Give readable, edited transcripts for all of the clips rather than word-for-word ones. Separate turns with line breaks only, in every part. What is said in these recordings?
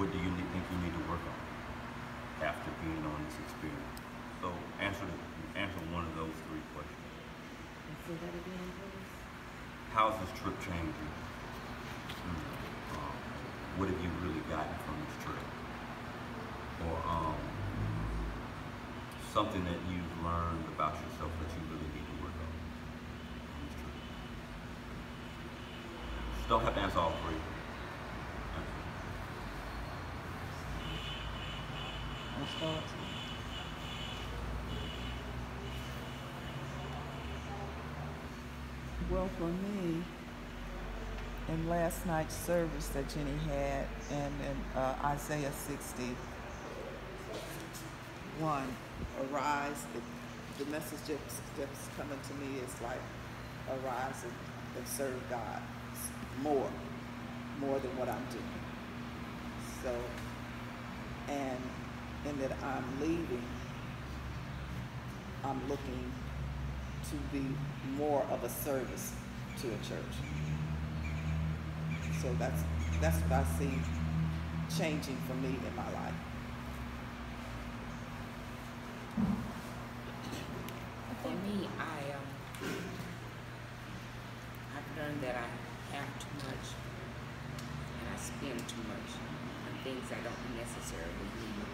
What do you think you need to work on after being on this experience? So answer one of those three questions.
Say that again, please.
How's this trip changed you? What have you really gotten from this trip? Or something that you've learned about yourself that you really need to work on this trip? Just don't have to answer all three.
I'll start. Well, for me, in last night's service that Jenny had, and in Isaiah 61, arise, the message that's coming to me is like, arise and serve God more than what I'm doing. So, and in that I'm leaving, I'm looking to be more of a service to a church. So that's what I see changing for me in my life.
For me, I've learned that I have too much and I spend too much on things I don't necessarily need.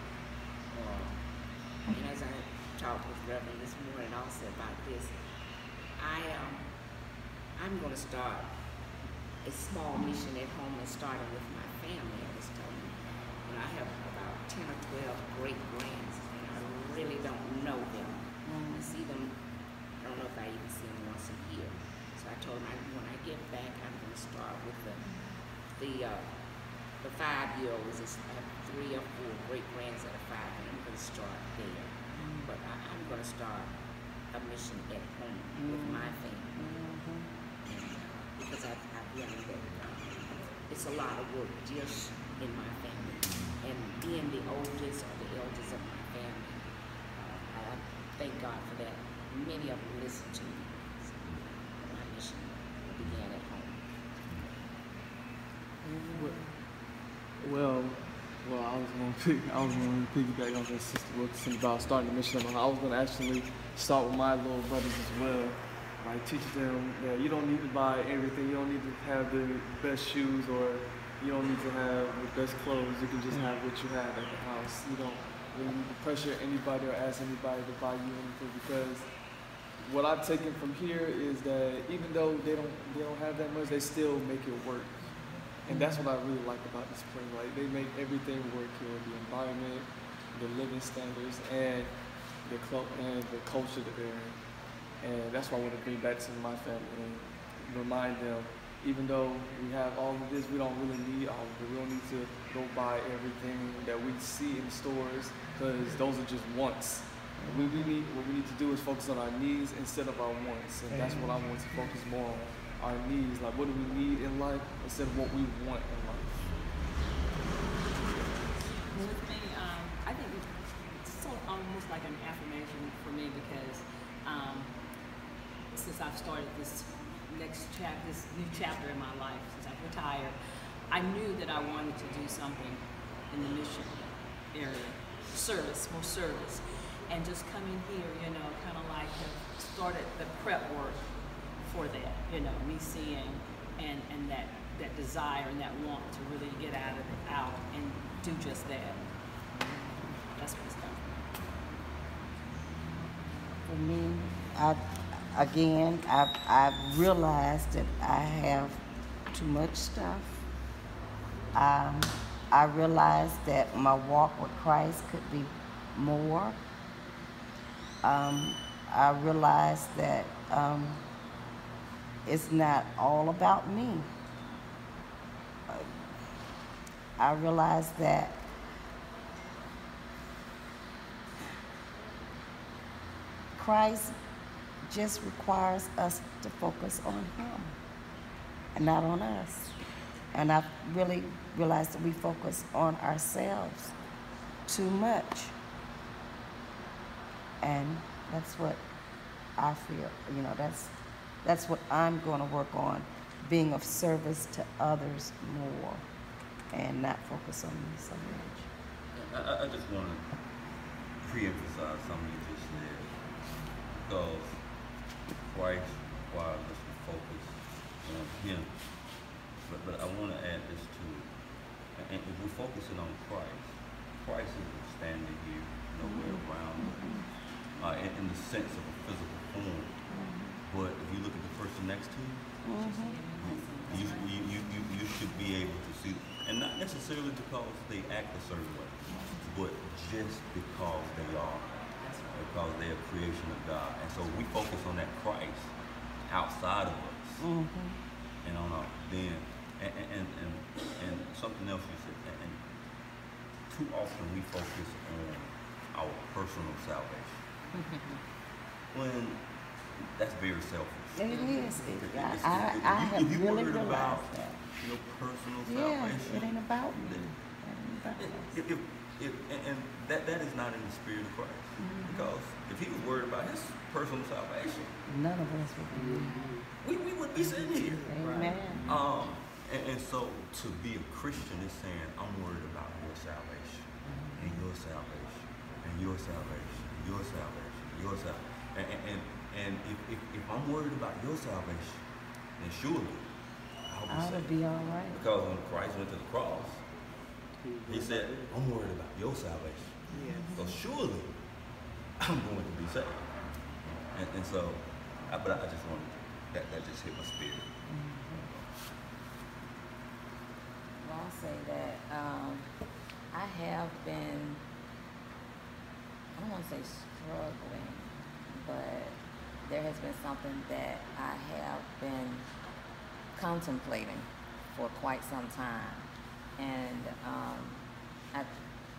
And as I talked with Reverend this morning also about this, I'm going to start a small mission at home and starting with my family. I was telling you, I have about 10 or 12 great grands, and I really don't know them. I see them, I don't know if I even see them once a year. So I told them when I get back, I'm going to start with the 5-year-olds. I have 3 or 4 great grands that are 5, and I'm going to start there. But I'm going to start a mission at home with my family. Because I've learned that it's a lot of work just in my family. And being the oldest or the eldest of my family, I thank God for that. Many of them listen to me. So my mission began at home.
Well, I was going to piggyback on what Sister Wilkinson about starting a mission. I was going to actually start with my little brothers as well. Like teach them that you don't need to buy everything. You don't need to have the best shoes, or you don't need to have the best clothes. You can just have what you have at the house. You don't really need to pressure anybody or ask anybody to buy you anything, because what I've taken from here is that even though they don't have that much, they still make it work. And that's what I really like about the spring. Like they make everything work here: the environment, the living standards, and the culture that they're in. And that's what I want to bring back to my family and remind them, even though we have all of this, we don't really need all of it. We don't need to go buy everything that we see in stores, because those are just wants. What we need to do is focus on our needs instead of our wants. And that's what I want to focus more on, our needs. Like, what do we need in life instead of what we want in life.
With me, I think it's almost like an affirmation for me, because since I've started this new chapter in my life, since I've retired, I knew that I wanted to do something in the mission area, more service. And just coming here, kind of like have started the prep work for that, me seeing and that desire and that want to really get out and do just that. That's what it's done.
For me, I've realized that I have too much stuff. I realized that my walk with Christ could be more. I realized that it's not all about me. I realized that Christ just requires us to focus on Him and not on us. And I really realized that we focus on ourselves too much. And that's what I feel, that's what I'm going to work on, being of service to others more. and not focus on me so much.
I just want to pre-emphasize something you just said, because Christ requires us to focus on Him. But I want to add this to it. And if we're focusing on Christ, Christ isn't standing here, nowhere around us, in the sense of a physical form. But if you look at the person next to you, you should be able to see, and not necessarily because they act a certain way, but just because they are, because they're a creation of God. And so we focus on that Christ outside of us, and on our then, and something else you said, and too often we focus on our personal salvation when that's very selfish.
It is. I have
if you
really
worried about
realized that.
your personal
Yeah,
salvation,
it ain't about me. It ain't about us.
and that is not in the spirit of Christ. Because if he was worried about his personal salvation,
None of us would be.
we wouldn't be sitting here.
Amen.
And so to be a Christian is saying, I'm worried about your salvation, and your salvation, and your salvation, and your salvation, and your salvation. And if I'm worried about your salvation, then surely
I
I'll
would
be saved.
be all right.
Because when Christ went to the cross, he said, I'm worried about your salvation.
Yes.
So surely I'm going to be saved. And so, but I just wanted, that just hit my spirit.
Well, I'll say that I have been, I don't want to say struggling, but there has been something that I have been contemplating for quite some time. And I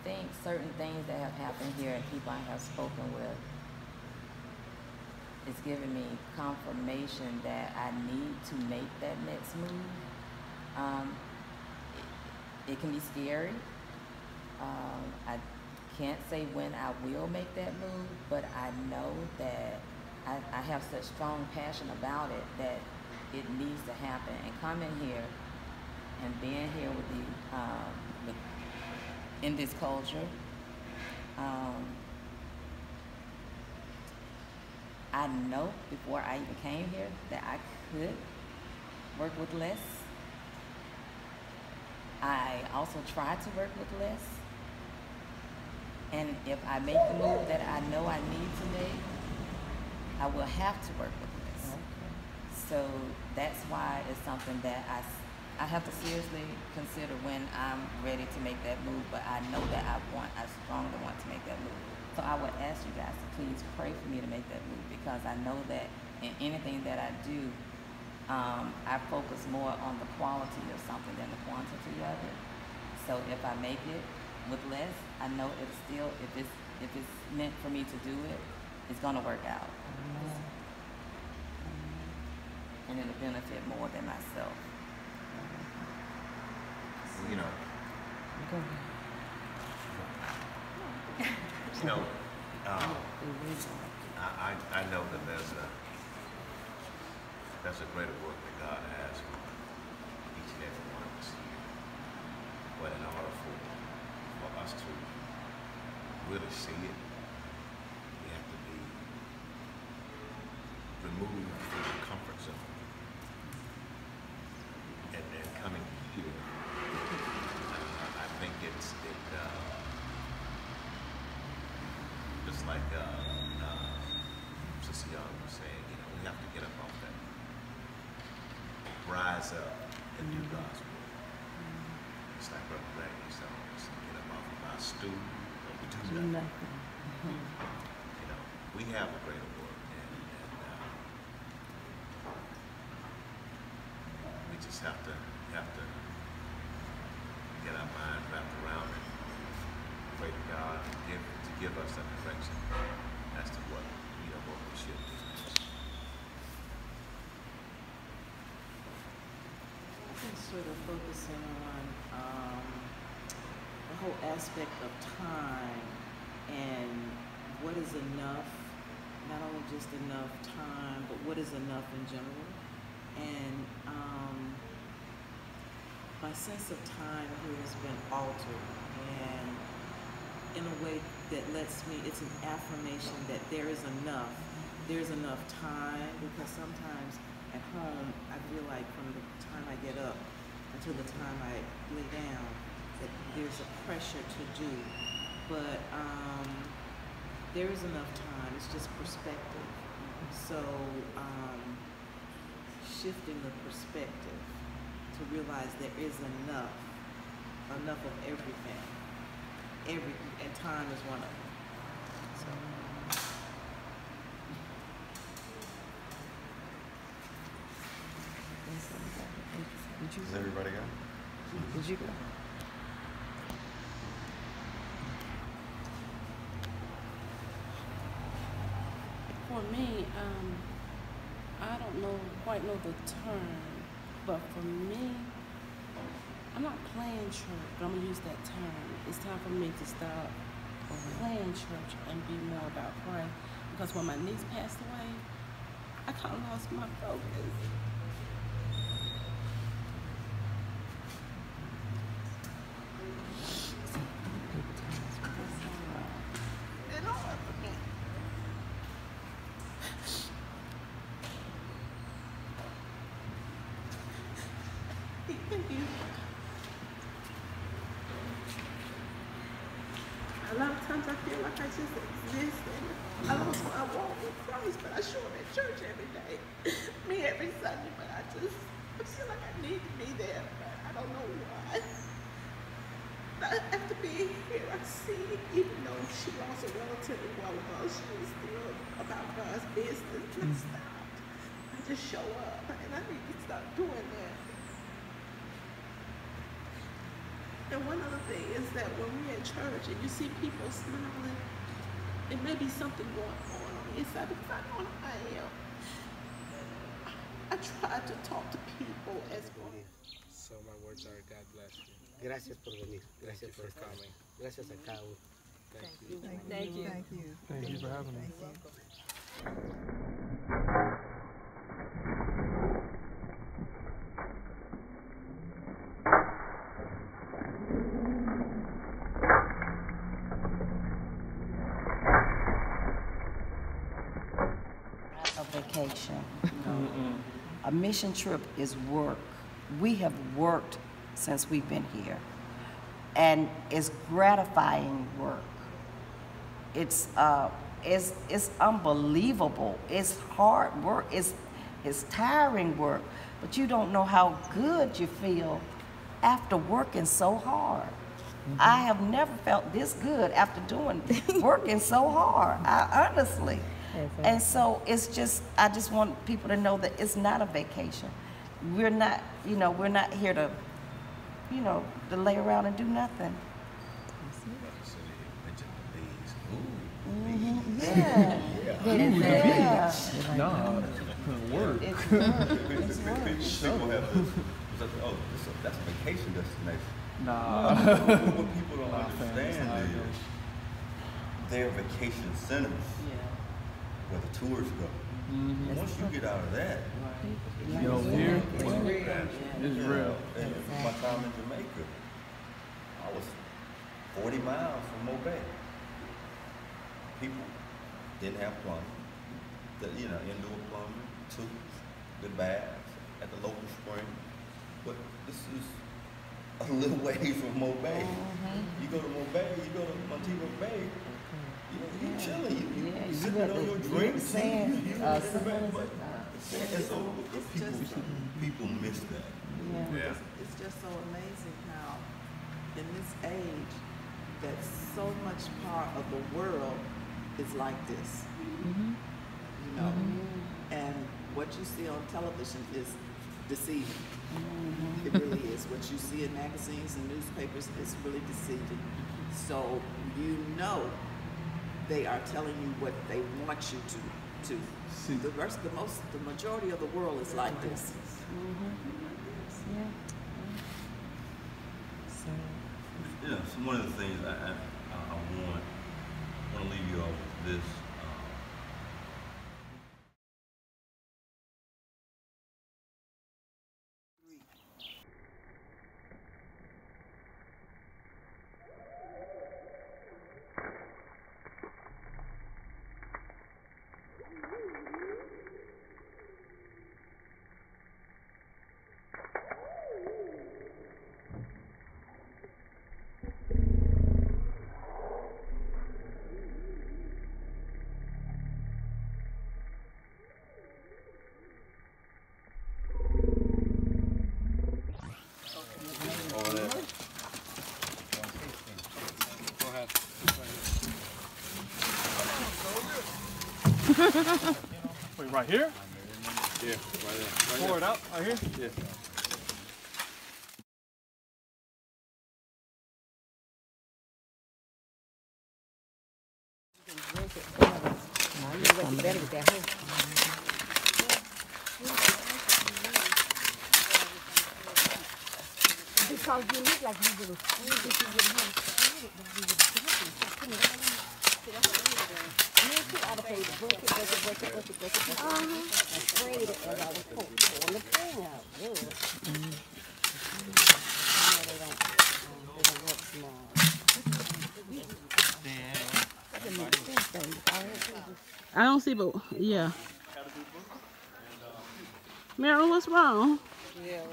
think certain things that have happened here and people I have spoken with is giving me confirmation that I need to make that next move. It can be scary. I can't say when I will make that move, but I know that I have such strong passion about it that it needs to happen. And coming here and being here with in this culture, I know before I even came here that I could work with less. I also try to work with less. And if I make the move that I know I need to make, I will have to work with less. So that's why it's something that I have to seriously consider when I'm ready to make that move, but I know that I strongly want to make that move. So I would ask you guys to please pray for me to make that move, because I know that in anything that I do, I focus more on the quality of something than the quantity of it. So if I make it with less, I know it's still, if it's meant for me to do it, it's gonna work out. And it'll benefit more than myself.
You know,
Go ahead.
I know that there's a greater work that God has for each and every one of us here. But in order for us to really see it, we have to be removed from the comfort zone. And then coming here, I think it's just like Sister Young was saying, we have to get up off that, rise up and do God's work. It's like Brother Greg used to always say, get up off of our stool and we do nothing. We have a greater work, and we just have to get our mind wrapped around it. Pray to God to give us that direction as to what we should do.
I think sort of focusing on the whole aspect of time and what is enough, not only just enough time, but what is enough in general. And my sense of time here has been altered, and in a way that lets me, it's an affirmation that there's enough time, because sometimes at home I feel like from the time I get up until the time I lay down that there's a pressure to do, but there is enough time. It's just perspective. So shifting the perspective to realize there is enough of everything, and time is one of them. So.
Does everybody go?
Did you go?
For me, I don't quite know the term, but for me, I'm not playing church, but I'm gonna use that term. It's time for me to stop playing church and be more about Christ. Because when my niece passed away, I kind of lost my focus.
A lot of times I feel like I just exist and I lost my walk with Christ, but I show up at church every day, me every Sunday, but I feel like I need to be there, but I don't know why. But after being here, I see, even though she lost a relative a while ago, she was still about God's business. And I stopped. I just show up, and I need to stop doing that. And one other thing is that when we're at church and you see people smiling, it may be something going on the inside, because I know I am. I try to talk to people as well.
So my words are, God bless you.
Gracias por venir. Gracias
Thank you for coming.
Gracias a cada uno.
Thank you.
Thank you.
Thank you.
Thank you for having me.
A vacation. A mission trip is work. We have worked since we've been here, and it's gratifying work. It's unbelievable. It's hard work. It's tiring work, but you don't know how good you feel after working so hard. I have never felt this good after working so hard. Honestly. And so I just want people to know that it's not a vacation. We're not here to, to lay around and do nothing. Yeah. Yeah.
No, work.
It's work.
People have to, that's a vacation destination.
Nah.
What people don't understand is they're vacation centers where the tourists go. Once you get out of that,
Here, it's real.
And my time in Jamaica, I was 40 miles from Mobay. People didn't have plumbing, indoor plumbing, took the baths at the local spring. But this is a little way from Mobay. You go to Mobay, you go to Montego Bay, you're chilling. You sitting on your drinks. And so people miss that.
Yeah. It's just so amazing how in this age that so much part of the world is like this. And what you see on television is deceiving. It really is. What you see in magazines and newspapers is really deceiving. So they are telling you what they want you to see. The majority of the world is like this.
So one of the things I want to leave you all with this.
Wait, right here?
Yeah, right there.
Pour it out, right here?
Yeah.
I'm better with that hoe. Because you look like you little.
I don't see, but yeah. Marilyn, what's wrong?
Okay,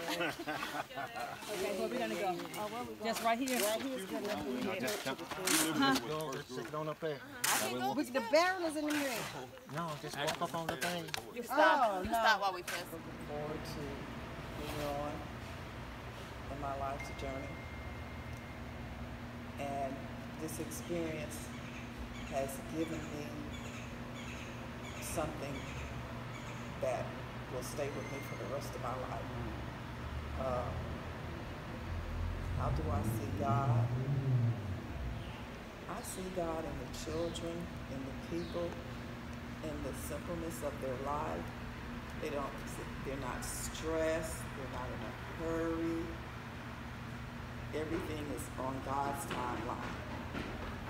where we gonna go? Just right here? Right here is good enough.
Sit on up there.
Which the barrel is in the ring.
No, just walk up on the thing.
You stop while we pass. Looking forward to moving on in my life's journey. And this experience has given me something that will stay with me for the rest of my life. How do I see God? I see God in the children, in the people, in the simpleness of their life. They're not stressed, they're not in a hurry. Everything is on God's timeline.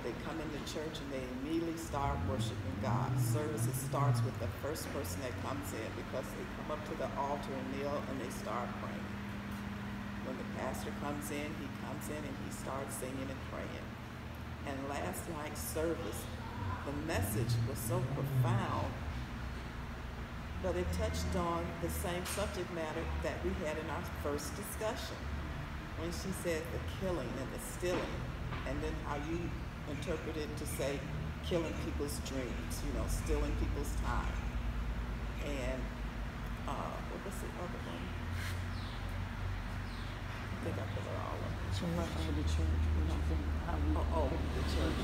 They come into church and they immediately start worshiping God. Services starts with the first person that comes in because they come up to the altar and kneel and they start praying. When the pastor comes in and he starts singing and praying. And last night's service, the message was so profound, but it touched on the same subject matter that we had in our first discussion. When she said the killing and the stealing, and then how you interpret it to say killing people's dreams, stealing people's time. And what was the other one? I think I put it all up.
So nothing with the church. We don't think how we
The church.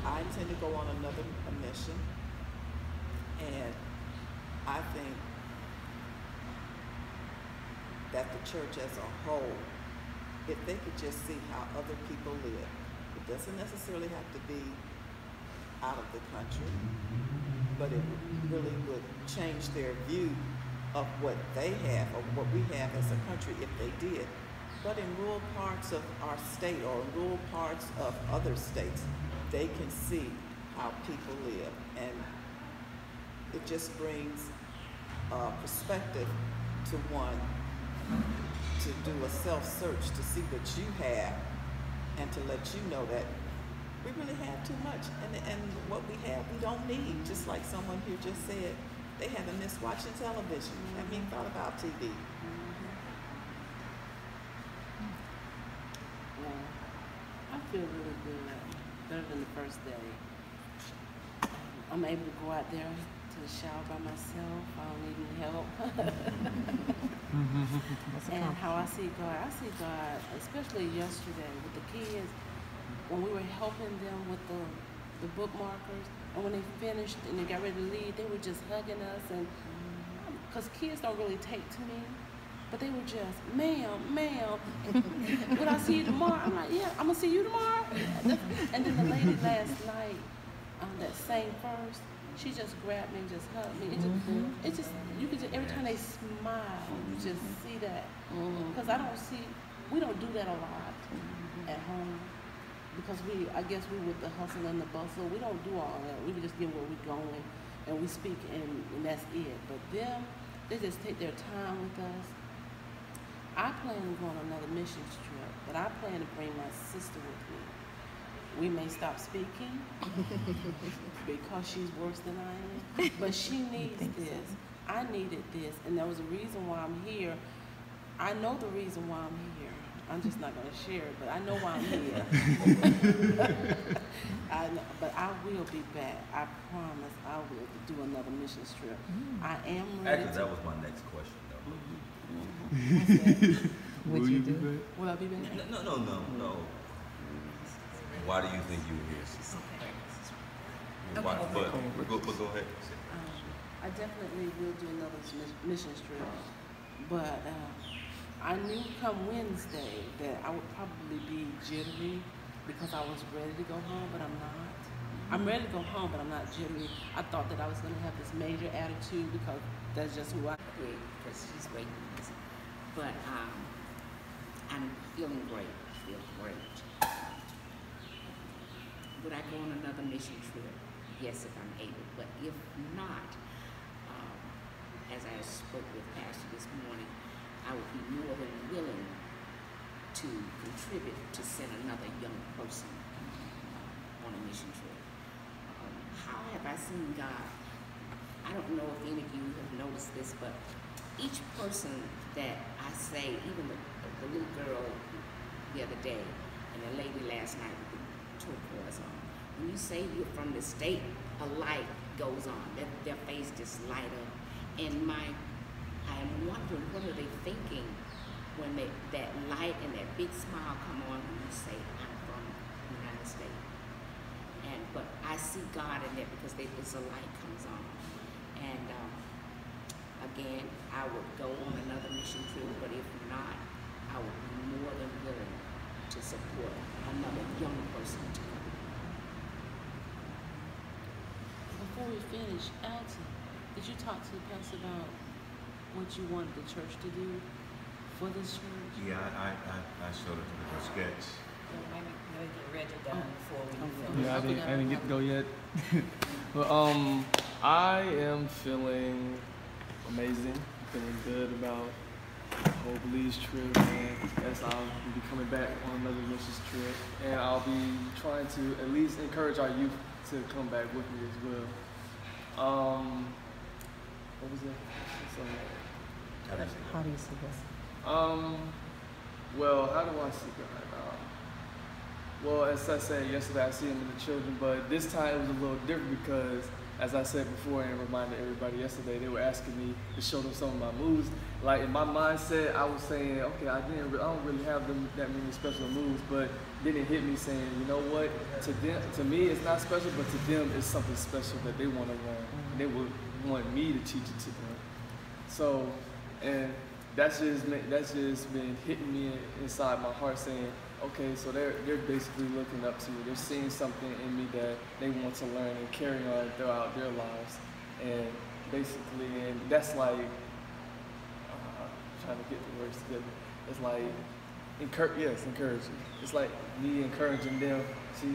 I intend to go on another mission, and I think that the church as a whole, if they could just see how other people live, it doesn't necessarily have to be out of the country, but it really would change their view of what they have or what we have as a country if they did. But in rural parts of our state or rural parts of other states, they can see how people live, and it just brings perspective to one to do a self-search to see what you have and to let you know that we really have too much, and what we have we don't need. Just like someone here just said, they haven't missed watching television. Have you thought about TV?
I feel really good, better than the first day. I'm able to go out there to the shower by myself. I don't need any help. And how I see God, especially yesterday with the kids, when we were helping them with the bookmarkers, and when they finished and they got ready to leave, they were just hugging us, and because kids don't really take to me, but they were just, ma'am, would I see you tomorrow? I'm like, yeah, I'm gonna see you tomorrow. And then the lady last night, that sang first, she just grabbed me and just hugged me. It just, you could just, every time they smile, you just see that. Because we don't do that a lot at home. Because I guess we with the hustle and the bustle, we don't do all that. We just get where we're going and we speak and that's it. But them, they just take their time with us. I plan to go on another mission trip, but I plan to bring my sister with me. We may stop speaking because she's worse than I am, but she needs this. I needed this, and there was a reason why I'm here. I know the reason why I'm here. I'm just not going to share it, but I know why I'm here. I know, but I will be back. I promise I will do another mission trip. I am ready.
Actually, that was my next question, though.
Would you do it?
Will I be back?
No. Why do you think you were here? Why, but go ahead.
I definitely will do another mission trip, but I knew come Wednesday that I would probably be jittery because I was ready to go home, but I'm not. I'm ready to go home, but I'm not jittery. I thought that I was going to have this major attitude because that's just who I am.
Quick, because she's waiting. But I'm feeling great. Feel great. Would I go on another mission trip? Yes, if I'm able. But if not, as I spoke with Pastor this morning, I would be more than willing to contribute to send another young person on a mission trip. How have I seen God? I don't know if any of you have noticed this, but each person that I say, even the little girl the other day and the lady last night with the turquoise on, when you say you're from the state, a light goes on. Their face just light up. And I am wondering, what are they thinking when that light and that big smile come on when you say, I'm from the United States. But I see God in that because it's a light comes on. And again, I would go on another mission trip, but if not, I would be more than willing to support another young person to come.
Before we finish, Alton, did you talk to the pastor about what you wanted the church to do for this church?
Yeah, I showed it to the sketch.
Maybe get Reggie done before we do
Yeah, I didn't get to go yet. But I am feeling amazing. Feeling good about the whole Belize trip, and as I'll be coming back on another missions trip, and I'll be trying to at least encourage our youth to come back with me as well. What was that?
How do you see this?
Well, how do I see God? Well, as I said yesterday, I see him in the children, but this time it was a little different because, as I said before and reminded everybody yesterday, they were asking me to show them some of my moves. Like in my mindset, I was saying, okay, I don't really have that many special moves, but then it hit me saying, you know what? To me, it's not special, but to them, it's something special that they want to learn. And they would want me to teach it to them. So, and that's just been hitting me inside my heart, saying, okay, so they're basically looking up to me. They're seeing something in me that they want to learn and carry on throughout their lives. And basically, and that's like, trying to get the words together. It's like, encouraging. It's like me encouraging them to,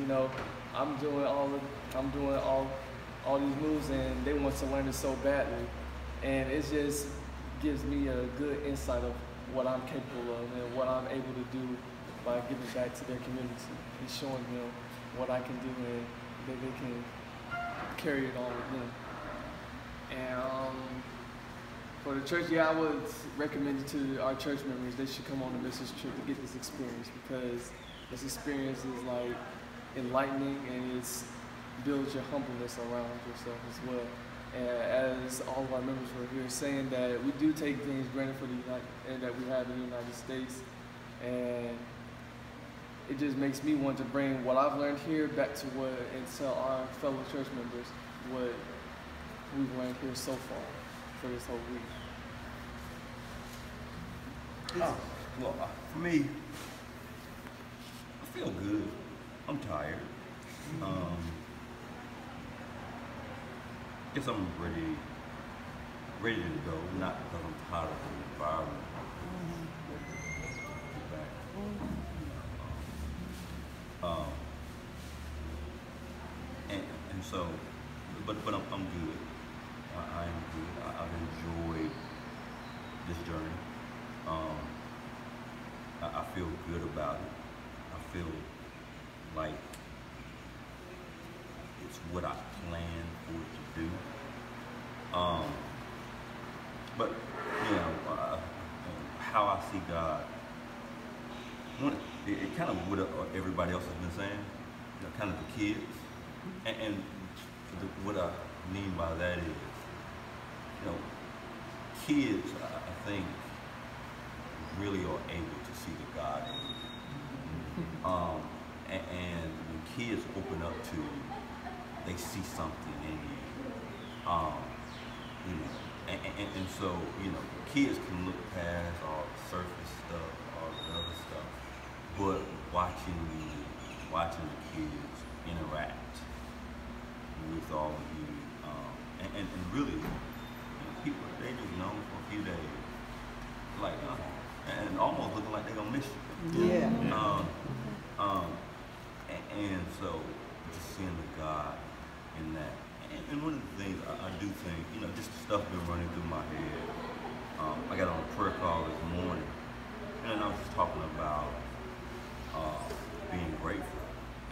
I'm doing all these moves and they want to learn it so badly. And it just gives me a good insight of what I'm capable of and what I'm able to do by giving back to their community and showing them what I can do and that they can carry it on with them. And for the church, I would recommend it to our church members, they should come on a missions trip to get this experience, because this experience is like enlightening and it builds your humbleness around yourself as well. And as all of our members were here saying, that we do take things granted for that we have in the United States, and it just makes me want to bring what I've learned here back to and tell our fellow church members what we've learned here so far for this whole week.
Well, for me, I feel good. I'm tired. Guess I'm ready to go, not because I'm tired of the environment. Get back. And so, but I'm good. I am good. I've enjoyed this journey. I feel good about it. I feel like it's what I planned for it to do. But how I see God, it kind of what everybody else has been saying, kind of the kids, and what I mean by that is, kids, I think, really are able to see the God in you. And when kids open up to you, they see something in you. You know, and so, you know, kids can look past all the surface stuff, all the other stuff, but watching the kids interact with all of you, and really, you know, people, they just know for a few days, like, and almost looking like they're gonna miss you.
Yeah.
And so just seeing the God in that. And one of the things I do think, you know, just the stuff been running through my head. I got on a prayer call this morning, and I was just talking about being grateful.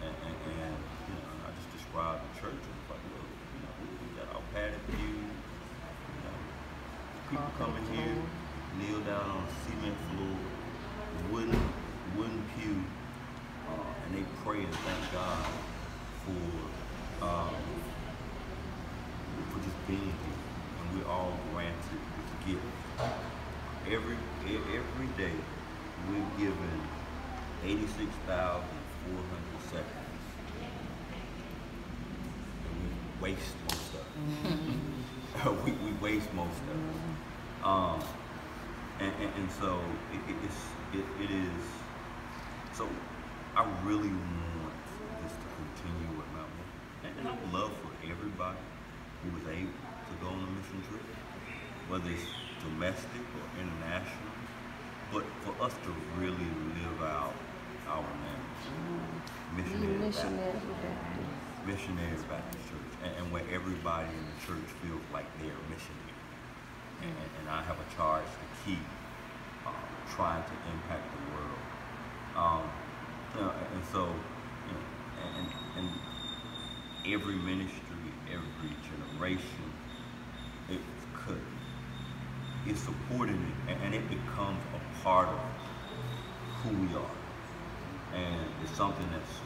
And you know, I just described the church. It's like, look, you know, we got our padded pews, you know, people come in here, kneel down on a cement floor, wooden pew, and they pray and thank God for just being here. And we're all granted this gift. Every day we're given 86,400 seconds. And we waste most of it. we waste most of it. And so it is. So I really want this to continue with my work. And I would love for everybody who was able to go on a mission trip, whether it's domestic or international, but for us to really live out our name. Missionary Baptist Church, and where everybody in the church feels like they're a missionary. And I have a charge to keep trying to impact the world. You know, and so, you know, and every ministry, every generation, is supporting it, and it becomes a part of who we are. And it's something that's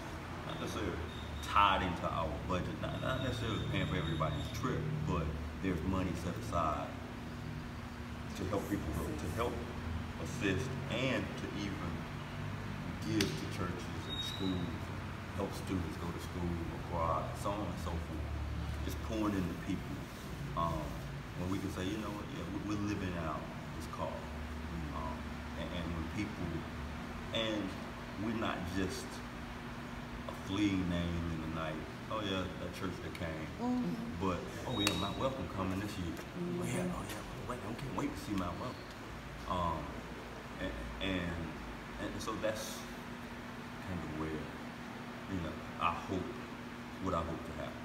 not necessarily tied into our budget, not necessarily paying for everybody's trip, but there's money set aside to help people go, to help assist, and to even give to churches and schools, help students go to school abroad, so on and so forth. Just pouring into people, when we can say, you know what, yeah, we're living out this call. And when people, and we're not just a fleeting name in the night. Oh yeah, that church that came. But oh yeah, Mount Welcome coming this year. Oh yeah, wait, I can't wait to see Mount Welcome. And so that's kind of where, you know, what I hope to happen.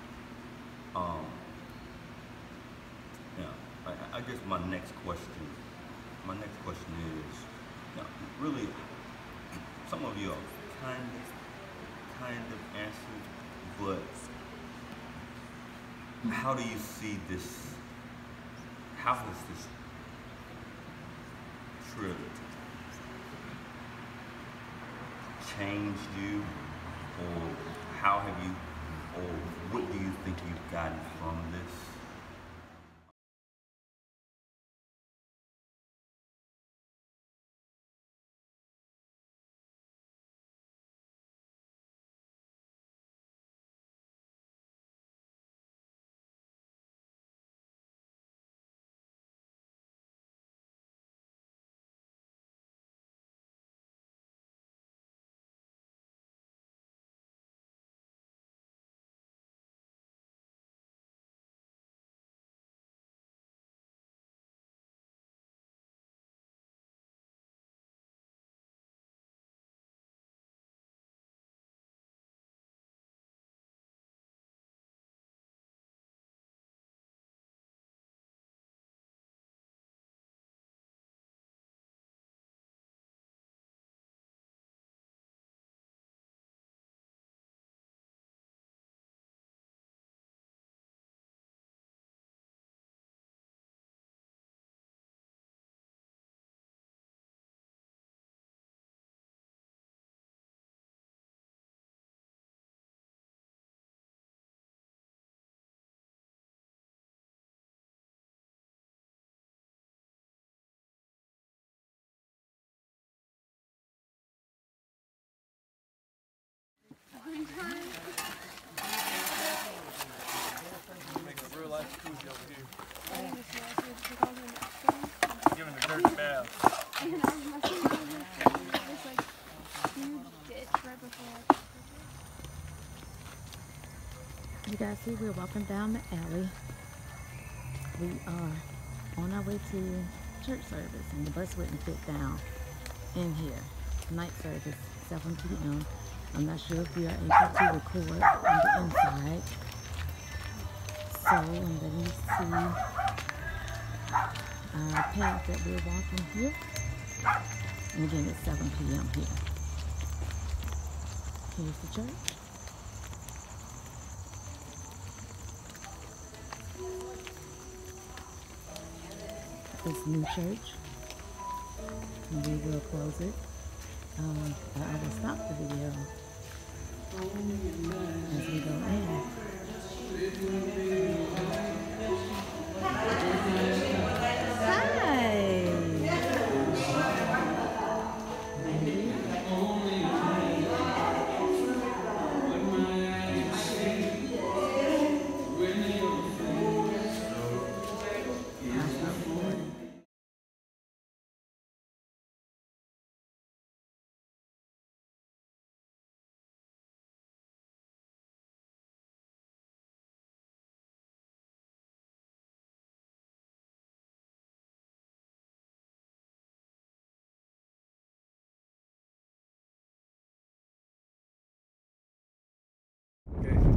I guess my next question is, you know, really, some of you are kind of answered, but how do you see this? How has this trip changed you, or how have you, or what do you think you've gotten from this?
jacuzzi over here. Giving the dirty bath.
You guys see we're walking down the alley. We are on our way to church service and the bus wouldn't fit down in here. Night service, 7 p.m. I'm not sure if we are able to record on the inside. So let me see our path that we're walking here. And again, it's 7 p.m. here. Here's the church. This new church. And we will close it. I will stop the video as we go in.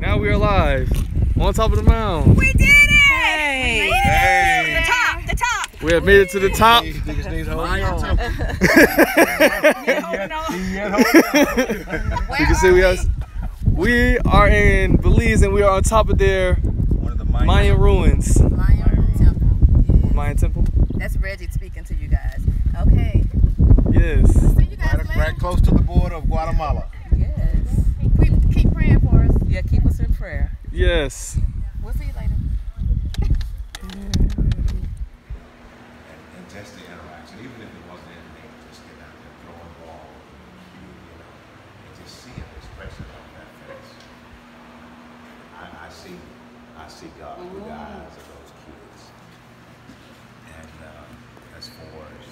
Now we are live on top of the mound.
We did it! Hey!
Hey!
The top!
We have made it to the top. You can see we are in Belize and we are on top of their Mayan ruins.
Mayan temple. Yes.
Mayan temple.
That's Reggie speaking to you guys. Okay.
Yes.
See you guys later.
Right close to the border of Guatemala.
Yes. Keep praying for us. Yeah, keep us in prayer.
Yes.
We'll see you later.
And just the interaction, even if it wasn't anything, just get out there, throwing the ball, and just see an expression on that face. I see God through the eyes of those kids. And as far as,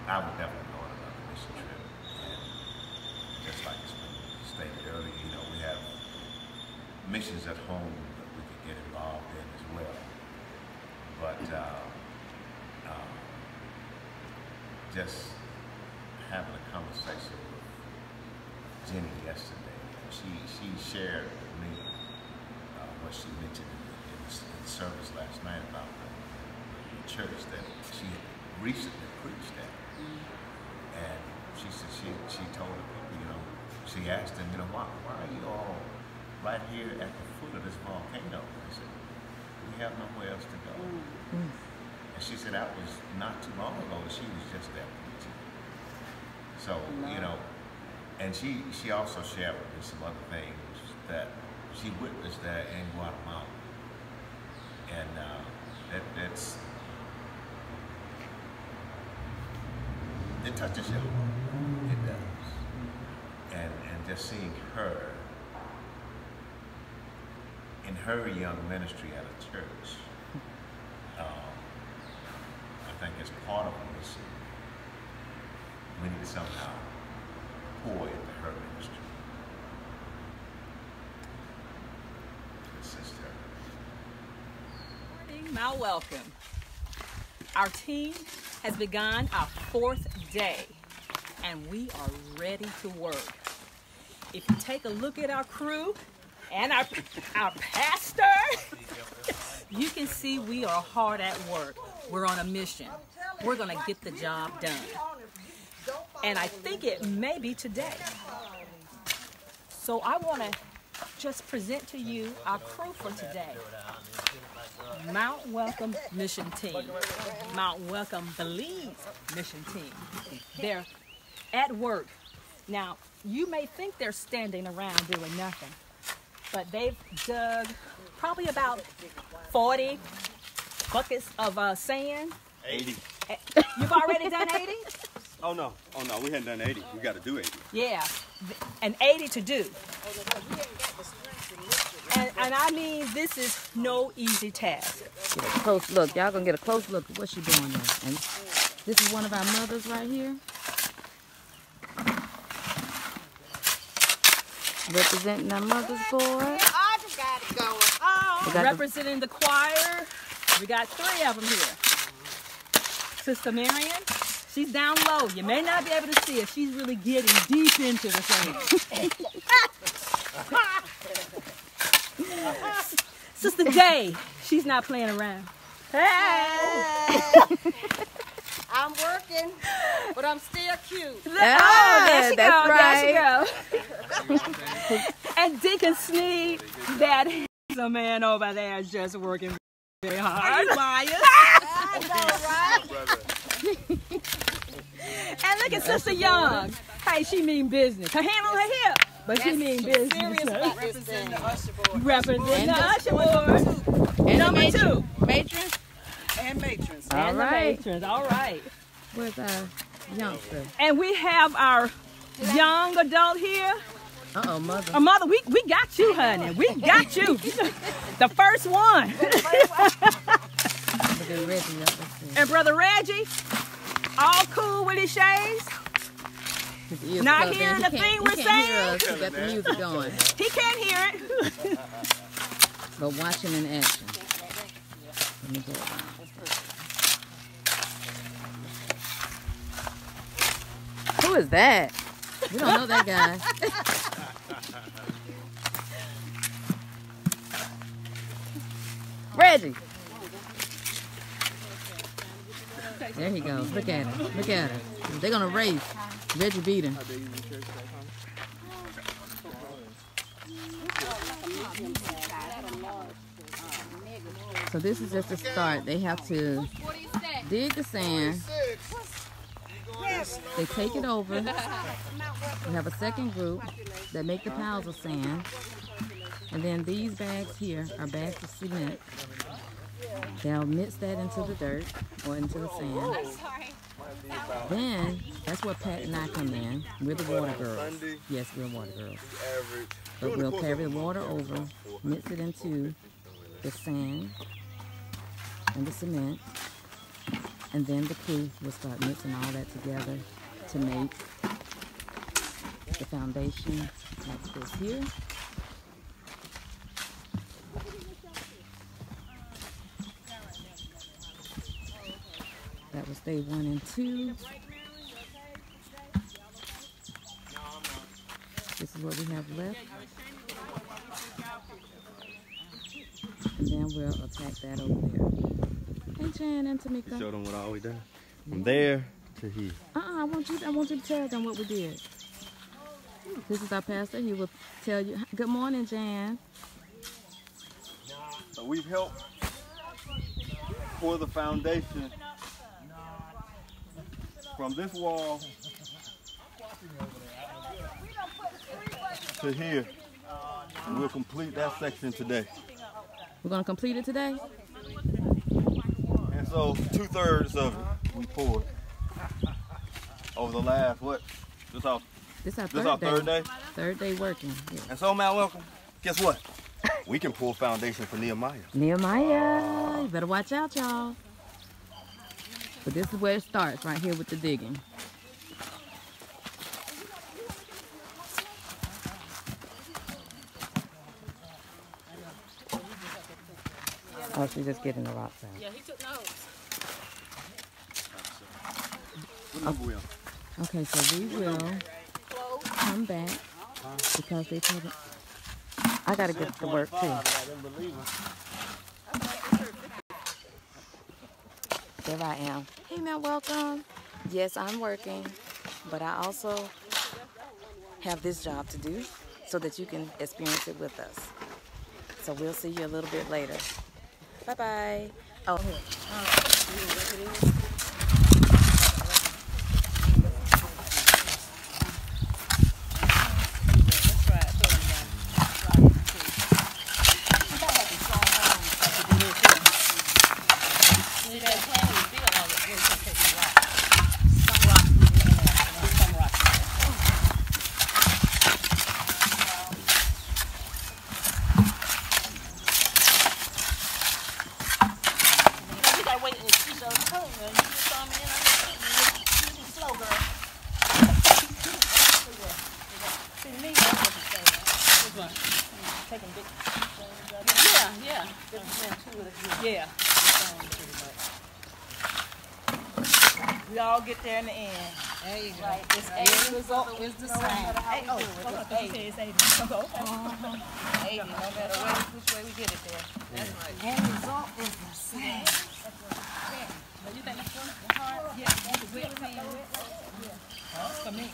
I would definitely go on another mission trip. And just like it's been stated earlier, we have missions at home that we could get involved in as well. But just having a conversation with Jenny yesterday, she shared with me what she mentioned in the service last night about the church that she had recently preached at. And she said she told the people, she asked them, why are you all right here at the foot of this volcano? They said, we have nowhere else to go. And she said that was not too long ago that she was just there preaching. So, and she also shared with me some other things that she witnessed there in Guatemala. And that's, it touches your heart. It does. And just seeing her in her young ministry at a church, I think as part of a mission, we need to somehow pour into her ministry. To assist her.
Now welcome. Our team has begun our 4th day and we are ready to work. If you take a look at our crew and our pastor, you can see we are hard at work. We're on a mission. We're going to get the job done. And I think it may be today. So I want to just present to you our crew for today. Mount Welcome Mission Team. Mount Welcome Belize Mission Team. They're at work. Now, you may think they're standing around doing nothing, but they've dug probably about 40 buckets of sand.
80.
You've already done 80?
Oh no, we hadn't done 80. We got to do 80.
Yeah, and 80 to do. And I mean, this is no easy task.
Get a close look. Y'all gonna get a close look at what she's doing there. And this is one of our mothers right here. Representing our mother's board.
Representing the choir, we got 3 of them here. Sister Marion, she's down low. You may not be able to see her. She's really getting deep into the thing. Sister Day, she's not playing around. Hey!
I'm working, but I'm still cute.
There she
that's
go,
right.
there she go. And Deacon Sneed, that handsome man over there is just working very hard.
I know, right?
And look at Sister Young. Hey, she mean business. Her hand on her hip, but she mean business.
Representing the usher board.
Representing the usher board.
And
Number 2.
Matrons?
And matrons.
All
And
right.
the matrons. All right.
Where's our youngster?
And we have our young adult here.
Uh-oh, mother.
Mother, we got you, honey. We got you. The first one.
Look at Reggie up there.
And Brother Reggie, all cool with his shades.
His ears
Not
plugged in.
hearing
He
the
can't-
thing
he
we're
can't hear
saying.
us. He got the music going.
He can't hear it.
But watch him in action. Let me go around. Who is that? We don't know that guy. Reggie. There he goes. Look at him. Look at him. They're gonna race. Reggie beat him. So this is just the start. They have to dig the sand. They take it over. We have a second group that make the piles of sand. And then these bags here are bags of cement. They'll mix that into the dirt or into the sand. Then, that's where Pat and I come in. We're the water girls. Yes, we're water girls. But we'll carry the water over, mix it into the sand and the cement. And then the crew will start mixing all that together to make the foundation like this here. That was day 1 and 2. This is what we have left. And then we'll attack that over there. Hey, Jan and Tamika.
Show them what all we done. From there to here.
I want you to tell them what we did. This is our pastor. He will tell you. Good morning, Jan.
So we've helped pour the foundation from this wall to here. And we'll complete that section today.
We're going to complete it today?
And so 2/3 of it we poured over the last, what? This our third day?
Third day working. Yeah.
And so, Mount Welcome, guess what? We can pour foundation for Nehemiah.
Nehemiah. You better watch out, y'all. But this is where it starts, right here with the digging. Oh, she's just getting the rocks out.
Yeah, he took notes.
What number we on?
Okay, so we will come back because they told me. I gotta get to work too. There I am. Hey, man, welcome. Yes, I'm working, but I also have this job to do so that you can experience it with us. So we'll see you a little bit later. Bye-bye. Oh, here.
Yeah.
We all get there in the end.
There you go.
Right. It's
End result is the same.
Hey, oh, it's 80. It's 80. Okay. 80, no matter which way we get it there.
That's right.
End result is the same.
You think that's hard? Yeah. For me.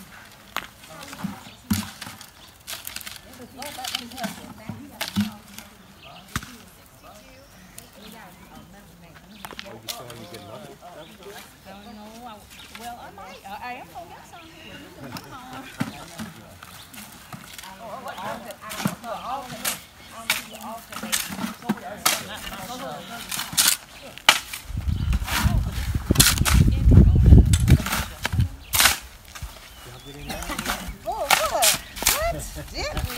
Well, I might. I am gonna get some.
Oh, what? What? Did we?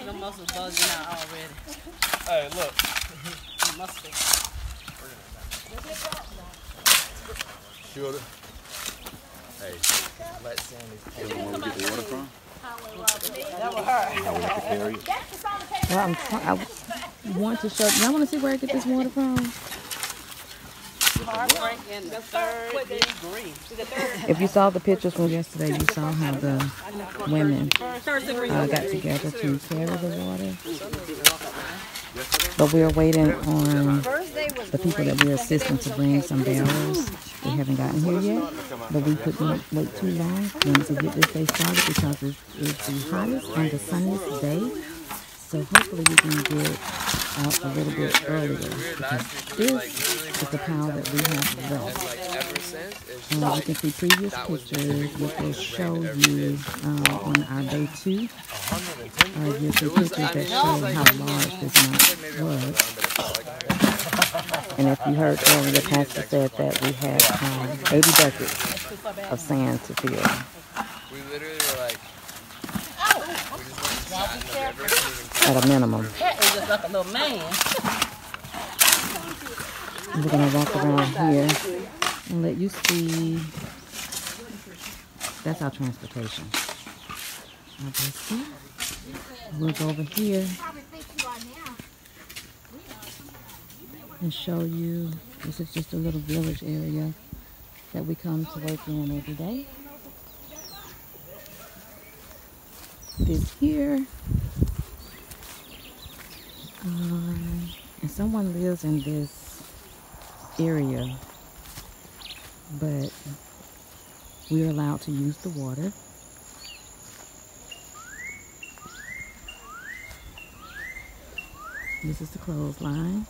The muscle buzzing out already.
Hey, look.
You must be.
Shoulda. Hey, let Sandy. Hey, where we get the water from?
That was her.
Well, I want to show. Y'all want to see where I get this water from?
Heartbreak in the third degree.
If you saw the pictures from yesterday, you saw how the women got together to carry the water. But we're waiting on the people that we're assisting to bring some barrels. They haven't gotten here yet, but we couldn't wait too long to get this day started because it's the hottest and the sunniest day. So hopefully we can get out a little bit earlier because this is the power that we have left. You can see previous pictures which will show you on our day 2. You'll see pictures that show how large this mount was. And if you heard earlier, Pastor said that we had 80 buckets of sand to fill.
We literally were like,
At a minimum.
That is just like a little man.
We're going to walk around here and let you see. That's our transportation. We'll go over here and show you. This is just a little village area that we come to work in every day. This here. And someone lives in this area, but we're allowed to use the water. This is the clothesline.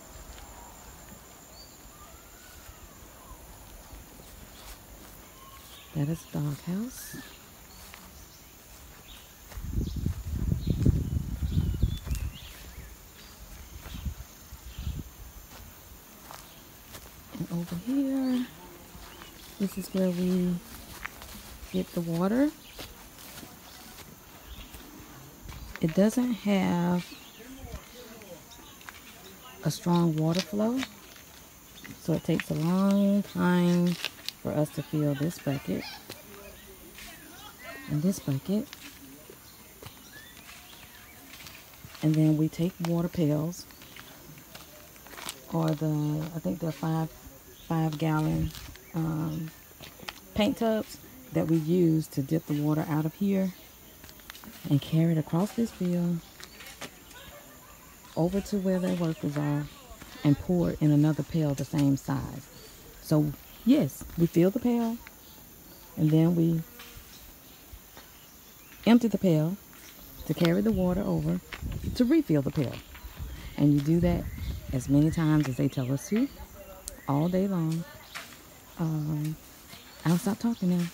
That is the doghouse. Over here, this is where we get the water. It doesn't have a strong water flow, so it takes a long time for us to fill this bucket and this bucket. And then we take water pails, or I think they're 5-gallon paint tubs that we use to dip the water out of here and carry it across this field over to where their workers are and pour it in another pail the same size. So yes, we fill the pail and then we empty the pail to carry the water over to refill the pail. And you do that as many times as they tell us to, all day long. I'll stop talking now.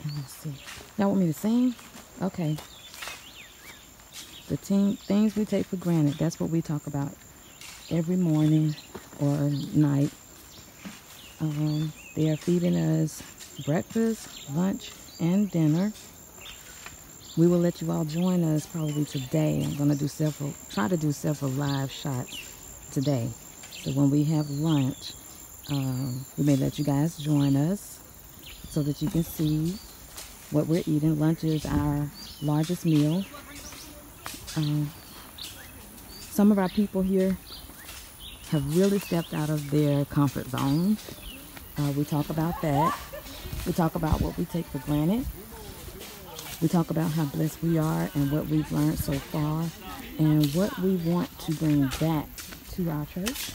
And let's see. Y'all want me to sing? Okay. The things we take for granted, that's what we talk about every morning or night. They are feeding us breakfast, lunch, and dinner. We will let you all join us probably today. I'm going to try to do several live shots today. So when we have lunch, we may let you guys join us so that you can see what we're eating. Lunch is our largest meal. Some of our people here have really stepped out of their comfort zone. We talk about that. We talk about what we take for granted. We talk about how blessed we are and what we've learned so far and what we want to bring back to our church,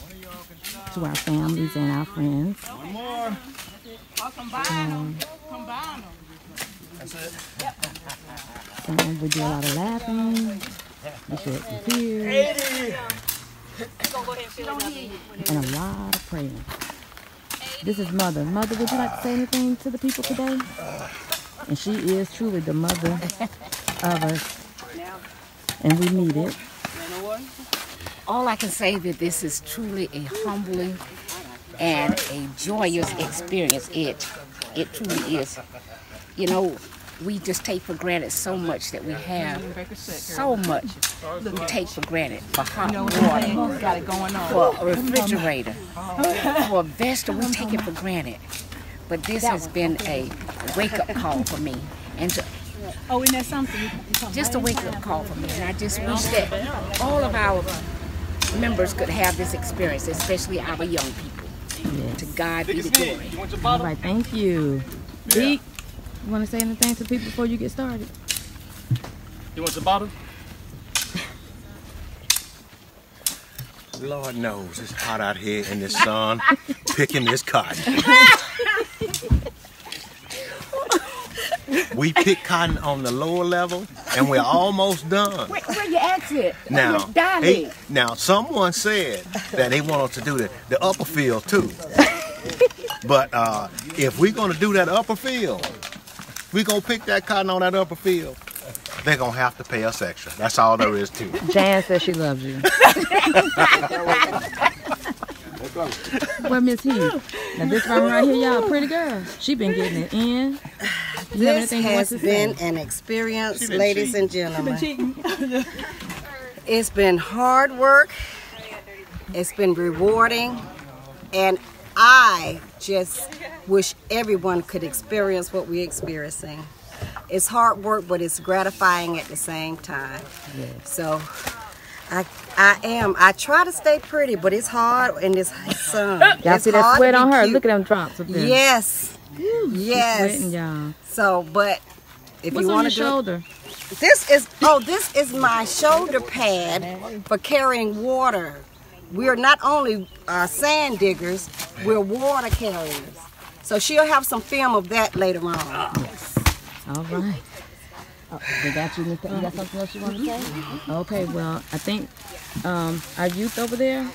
to our families and our friends.
One more. That's it.
So we do a lot of laughing. We shed some tears. And a lot of praying. This is Mother. Mother, would you like to say anything to the people today? And she is truly the mother of us. And we need it.
All I can say that this is truly a humbling and a joyous experience. It truly is. You know, we just take for granted so much that we have. So much we take for granted. For hot water, for a refrigerator, for a vegetable, we take it for granted. But this has been a wake-up call for me. And
Oh, isn't that something?
just a wake-up call for me. And I just wish that all of our members could have this experience, especially our young people.
Yes.
To God be the glory.
All right, thank you. Deke, you want to say anything to people before you get started?
You want the bottle?
Lord knows it's hot out here in the sun picking this cotton. We pick cotton on the lower level and we're almost done.
Where you exit?
Now, now someone said that they want us to do the upper field too. But if we're gonna do that upper field, we're gonna pick that cotton on that upper field, they're gonna have to pay us extra. That's all there is to it.
Jan says she loves you. Well, Miss Heath, now this one right here, y'all, pretty girl. She been getting it in.
This has been an experience, ladies and gentlemen. It's been hard work. It's been rewarding. And I just wish everyone could experience what we're experiencing. It's hard work, but it's gratifying at the same time.
Yes.
So I try to stay pretty, but it's hard in this sun.
Y'all see that sweat on her? Look at them drops up there.
Yes. Yes.
Sweating, y'all.
So, but if
What's
you
on
want
your
to
shoulder?
this is my shoulder pad for carrying water. We are not only sand diggers, we're water carriers. So she'll have some film of that later on.
Yes. All right. Oh, they got you. You got something else you want to say? Okay. Well, I think our youth over there,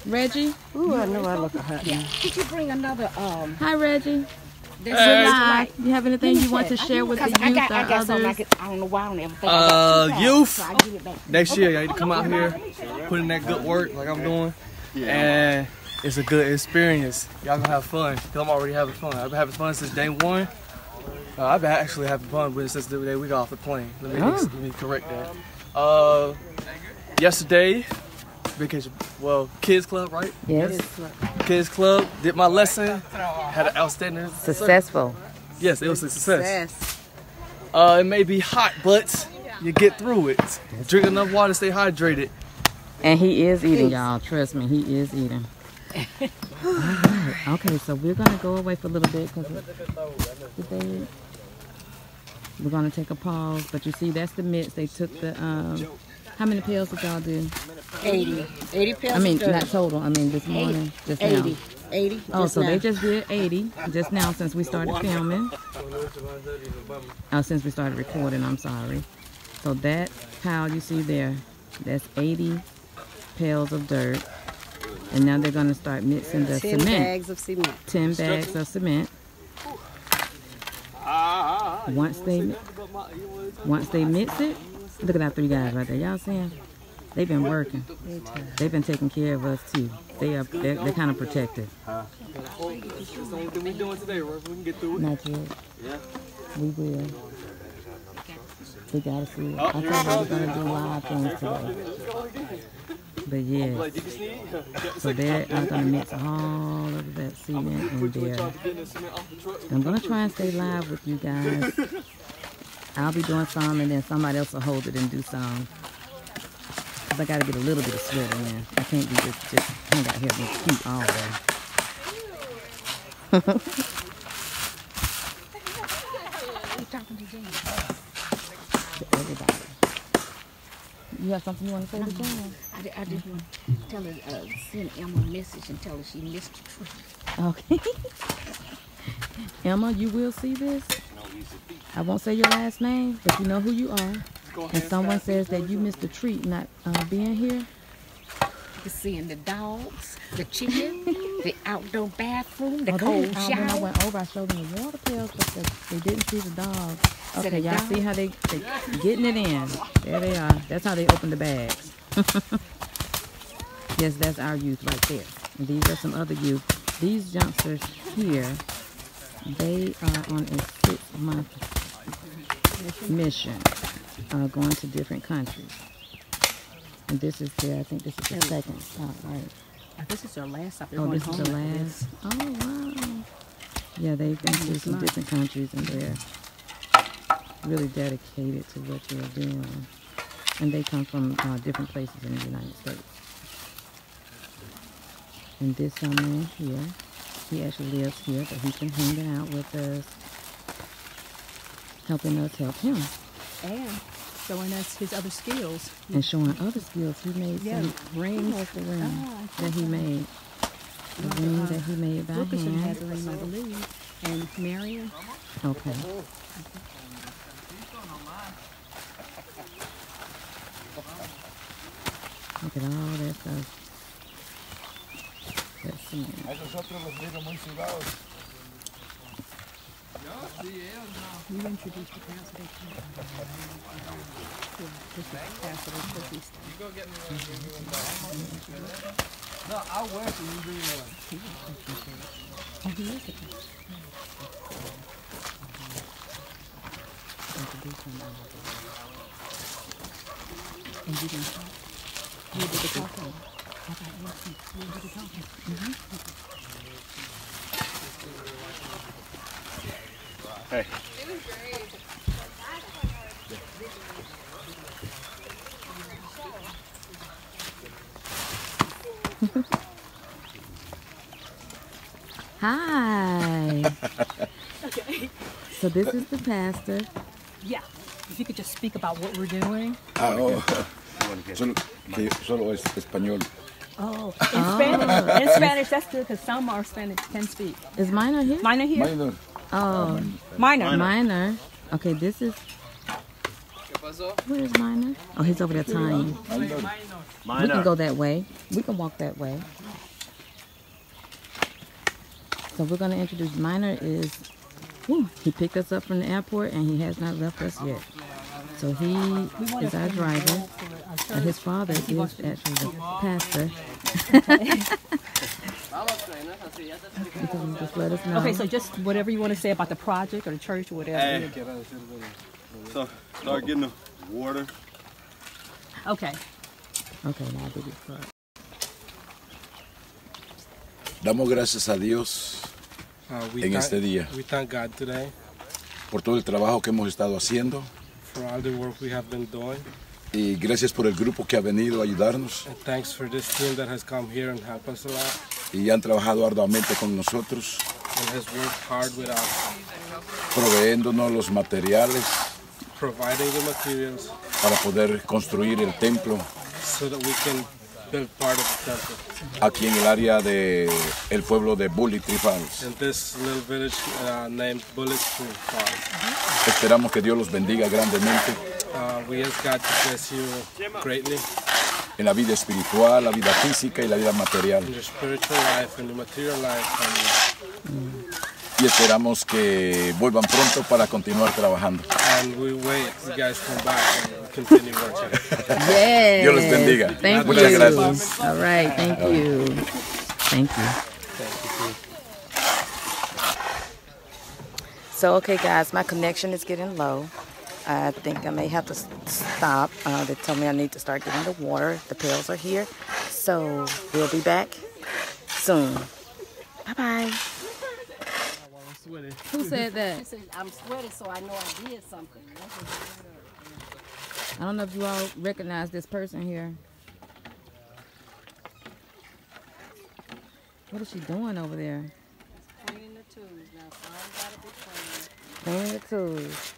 Reggie.
Ooh, I know I look at her.
Could you bring another
Hi, Reggie.
Hi.
You have anything you want to share with the youth
I got
or
something
others?
I don't know why I don't ever think I got two
Youth.
so I give it back.
Next year, y'all need to come out here, put in that good work like I'm doing, and it's a good experience. Y'all gonna have fun. Cause I'm already having fun. I've been having fun since day one. I've been actually having fun with it since the day we got off the plane. Let me correct that. Yesterday, vacation, kids club, right?
Yes.
Kids club. Did my lesson. Had an outstanding.
Successful.
Yes, it was a success. It may be hot, but you get through it. Drink enough water, stay hydrated.
And he is eating, y'all. Trust me, he is eating. All right. Okay, so we're gonna go away for a little bit because we're gonna take a pause. But you see, that's the mitts. They took the how many pills did y'all do?
80 pills.
I mean, not total. I mean, this morning, just
80.
now.
80.
Oh, so they just did 80 just now since we started filming. Since we started recording, I'm sorry. So that pile you see there, that's 80 pails of dirt. And now they're going to start mixing the
10
cement.
10 bags of cement.
10 bags of cement. Once they mix it, look at that 3 guys right there. Y'all see them? They've been working. They've been taking care of us too. They're kind of protected.
That's the only thing we're doing today, right? We can get through it.
Not yet.
Yeah.
We will. We gotta see it. I thought we were gonna do live things today. But yes, so there I'm gonna mix all of that cement in there. I'm gonna try and stay live with you guys. I'll be doing some, and then somebody else will hold it and do some. Cause I gotta get a little bit of sweat in. I can't be just hang out here being cute all day.
You're talking to Jen.
To everybody. You have something you want to say to Jen?
I just want to tell her, send Emma a message and tell her she missed the trip.
Okay. Emma, you will see this. I won't say your last name, but you know who you are. And someone says that you missed a treat not being here.
Seeing the dogs, the chicken, the outdoor bathroom, the cold shower.
When I went over, I showed them the water pails, but they didn't see the dogs. Okay, y'all see how they getting it in. There they are. That's how they open the bags. Yes, that's our youth right there. And these are some other youth. These youngsters here, they are on a 6-month mission, going to different countries. And this is their, I think this is the second stop, right?
This is their last stop.
Oh, this is the last? Oh, wow. Yeah, they've been to some different countries, and they're really dedicated to what they're doing. And they come from different places in the United States. And this young man here, he actually lives here, but he's been hanging out with us, helping us help him.
And showing us his other skills.
And showing other skills. He made some rings that he made. The ring that he made by
Wilkerson
hand.
had the ring, I believe. And Marion.
Okay. Look at all that stuff. Let's see.
You introduced the pastor. This is the pastor of cookies.
You go get me one. No, I'll work and you bring me one.
Oh, he is a pastor. And you didn't talk? You did the talking. I thought you did the talking.
Hey.
It was great.
Hi.
Okay.
So this is the pastor.
Yeah. If you could just speak about what we're doing.
Solo es español.
Oh, in Spanish. In Spanish, that's good because some are Spanish can speak.
Is Minor here?
Minor here?
Minor.
Oh.
Minor.
Minor. Okay, this is... Where is Minor? Oh, he's over there tying. We can go that way. We can walk that way. So we're going to introduce Minor is... he picked us up from the airport and he has not left us yet. So he is our driver. And his father is actually the pastor. Just let us know.
Okay, so just whatever you want to say about the project or the church or whatever.
So start getting the water.
Okay.
Okay, now do this part.
Damos gracias a Dios en este día
We thank God today
por todo el trabajo que hemos estado haciendo
for all the work we have been doing.
y gracias por el grupo que ha venido a ayudarnos
And thanks for this team that has come here and helped us a lot
y han trabajado arduamente con nosotros,
and has worked hard with us,
proveyéndonos los materiales
providing the materials
para poder construir el templo
so that we can build part of the temple.
aquí en el área de el pueblo de Belize Falls.
In this little village named Bullet Tree Farm.
Esperamos que Dios los bendiga grandemente
We ask God to bless you greatly
en la vida espiritual, la vida física y la vida material.
in your spiritual life and your material life.
Y esperamos que vuelvan pronto para continuar trabajando.
And we wait you guys come back and continue working.
Yes.
Dios les bendiga.
Thank
Muchas
you.
gracias.
All right, thank you. Thank you. So, okay, guys, my connection is getting low. I think I may have to stop. They told me I need to start getting the water. The pails are here. So we'll be back soon. Bye-bye. Who said that?
She said, I'm sweaty, so I know I did something.
I don't know if you all recognize this person here. What is she doing over there?
Cleaning the tools. Now, some gotta be clean.
Cleaning the tools.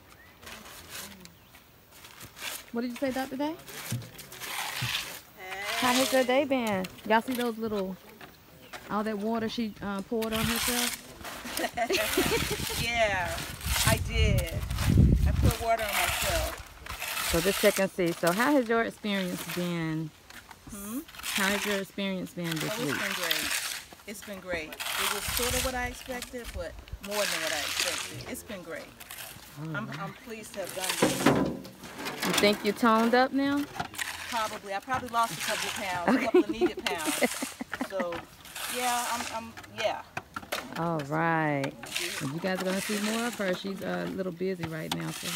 What did you say, Dr. Day? How has your day been? Y'all see those little, all that water she poured on herself?
Yeah, I did. I put water on myself.
So just check and see. So how has your experience been? How has your experience been this week?
It's been great. It's been great. It was sort of what I expected, but more than what I expected. It's been great. I'm pleased to have done this.
You think you toned up now?
Probably. I probably lost a couple of pounds, a couple of needed pounds. So, yeah, yeah.
All right. Well, you guys are going to see more of her. She's a little busy right now. So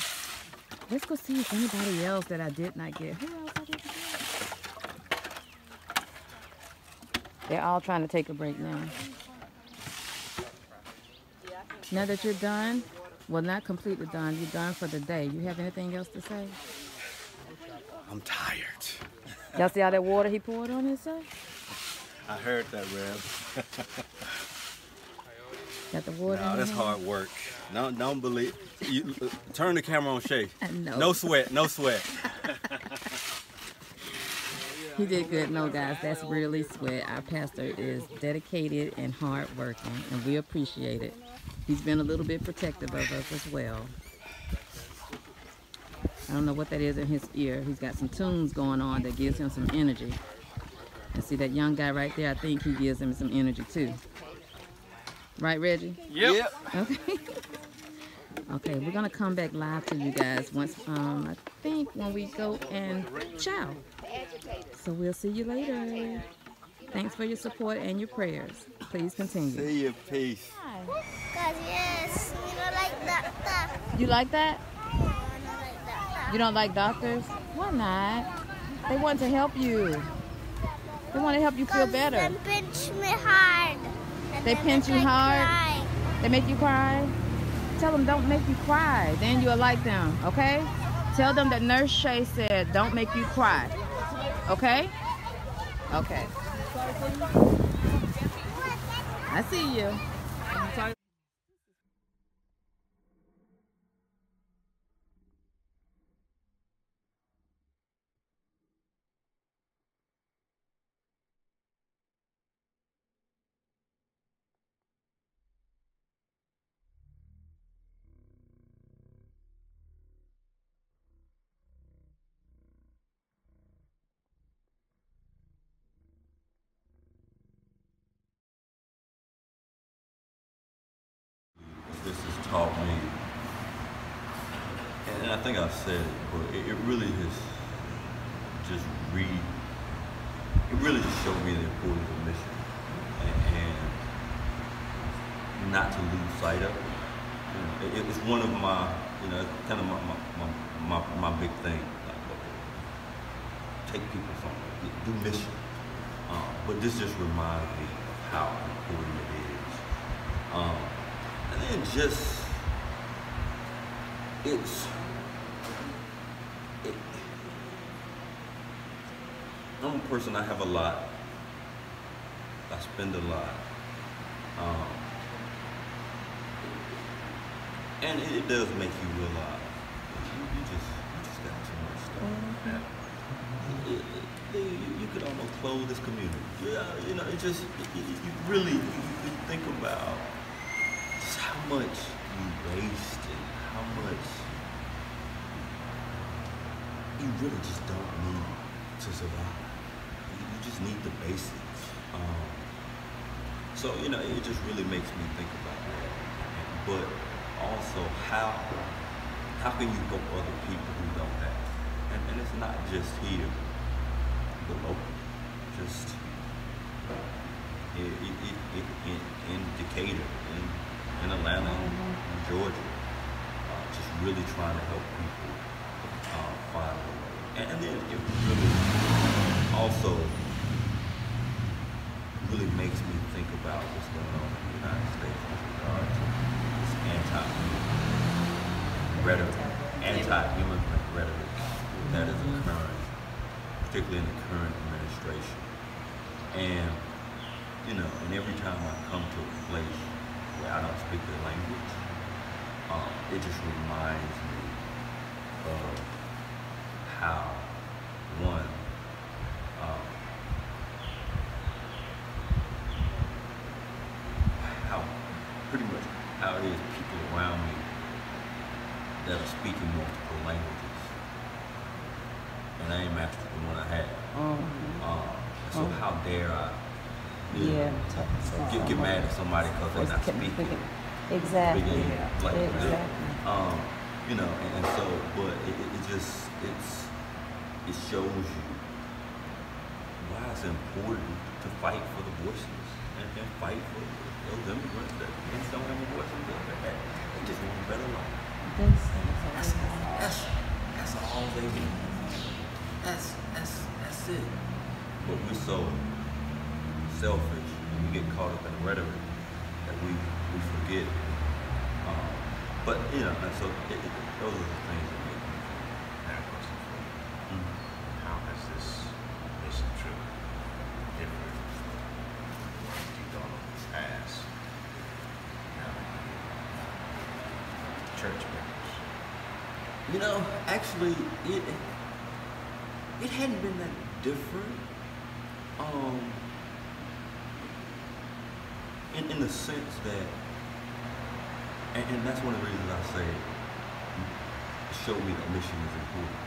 let's go see if anybody else that I did not get. Who else I didn't get? They're all trying to take a break now. Now that you're done, well, not completely done, you're done for the day. You have anything else to say?
I'm tired.
Y'all see all that water he poured on himself?
I heard that, Rev.
Got the water in
that's
your
hard work. Don't believe. You, turn the camera on Shay.
No.
No sweat, no sweat.
He did good. No, guys, that's really sweat. Our pastor is dedicated and hardworking, and we appreciate it. He's been a little bit protective of us as well. I don't know what that is in his ear. He's got some tunes going on that gives him some energy. And see that young guy right there, I think he gives him some energy too. Right, Reggie?
Yep.
Okay. Okay, we're gonna come back live to you guys once, I think when we go and chow. So we'll see you later. Thanks for your support and your prayers. Please continue.
See you, peace.
Cause yes, you don't like doctor.
You like that?
Yeah, I don't like doctor.
You don't like doctors? Why not? They want to help you. They want to help you feel better.
They pinch me hard.
They pinch you hard? They make you cry? Tell them don't make you cry. Then you'll like them, okay? Tell them that Nurse Shay said don't make you cry. Okay? Okay. I see you.
This has taught me, and I think I said it, but it really has just it really just showed me the importance of mission and not to lose sight of it. You know, it was one of my, kind of my big thing. Like, okay, take people somewhere, do mission. But this just reminded me of how important it is. And then I'm a person, I have a lot. I spend a lot. And it does make you realize you just got too much stuff. You could almost close this community. Yeah, you really think about just how much you waste and how much you really just don't need to survive. You just need the basics. So, it just really makes me think about that. But also how can you help other people who don't have? And it's not just here, the local, just in Decatur, in Atlanta, in Georgia, just really trying to help people find a way. And then it really also it makes me think about what's going on in the United States with regard to this anti-immigrant rhetoric that is occurring, particularly in the current administration. And, and every time I come to a place where I don't speak their language, it just reminds me of how, one, how pretty much how it is people around me that are speaking multiple languages, and I ain't mastered the one I had. So how dare I get mad at somebody because they're not speaking
Exactly.
Exactly. And so, but it shows you why it's important to fight for the voices and fight for those immigrants that don't have a voice in their head. They just want a better life. That's all they need. That's it. But we're so selfish and we get caught up in the rhetoric that we forget. But and so those are the things that make me.
I have a question for you. How has this mission trip differed from what you've done in the past? Church members.
Actually, it hadn't been that different. In the sense that, and that's one of the reasons I say, show me that mission is important.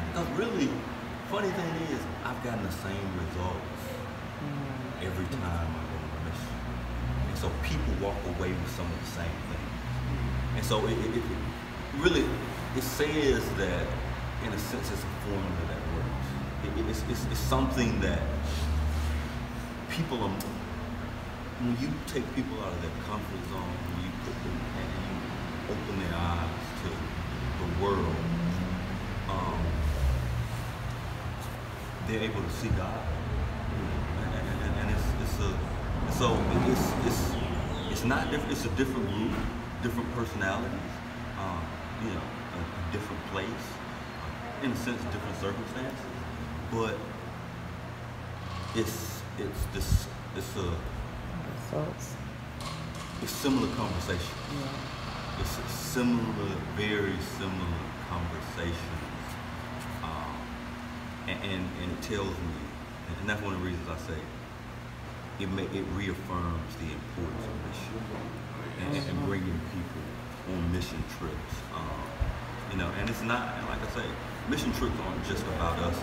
Because really, funny thing is, I've gotten the same results every time I go on a mission. And so people walk away with some of the same things. And so it really, it says that, in a sense, it's a formula that works. It's something that people are, when you take people out of their comfort zone, when you put them and you open their eyes to the world, they're able to see God. And it's not different. It's a different group, different personalities, a different place, in a sense, different circumstances. But it's similar conversation. Yeah. It's similar, very similar conversations, and it tells me, and that's one of the reasons I say it reaffirms the importance of mission and bringing people on mission trips. And it's not, and like I say, mission trips aren't just about us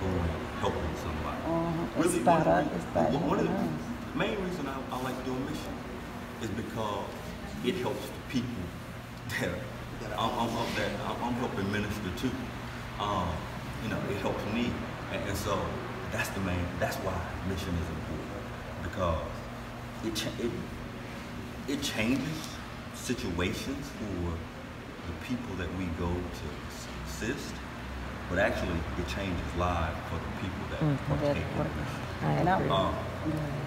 going helping somebody. Really, the main reason I like doing mission is because it helps the people that I'm helping minister to. It helps me, and so that's why mission is important, because it changes situations for the people that we go to assist, but actually it changes lives for the people that partake in mission.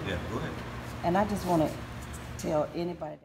Yeah, go ahead.
And I just want to tell anybody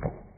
Bye.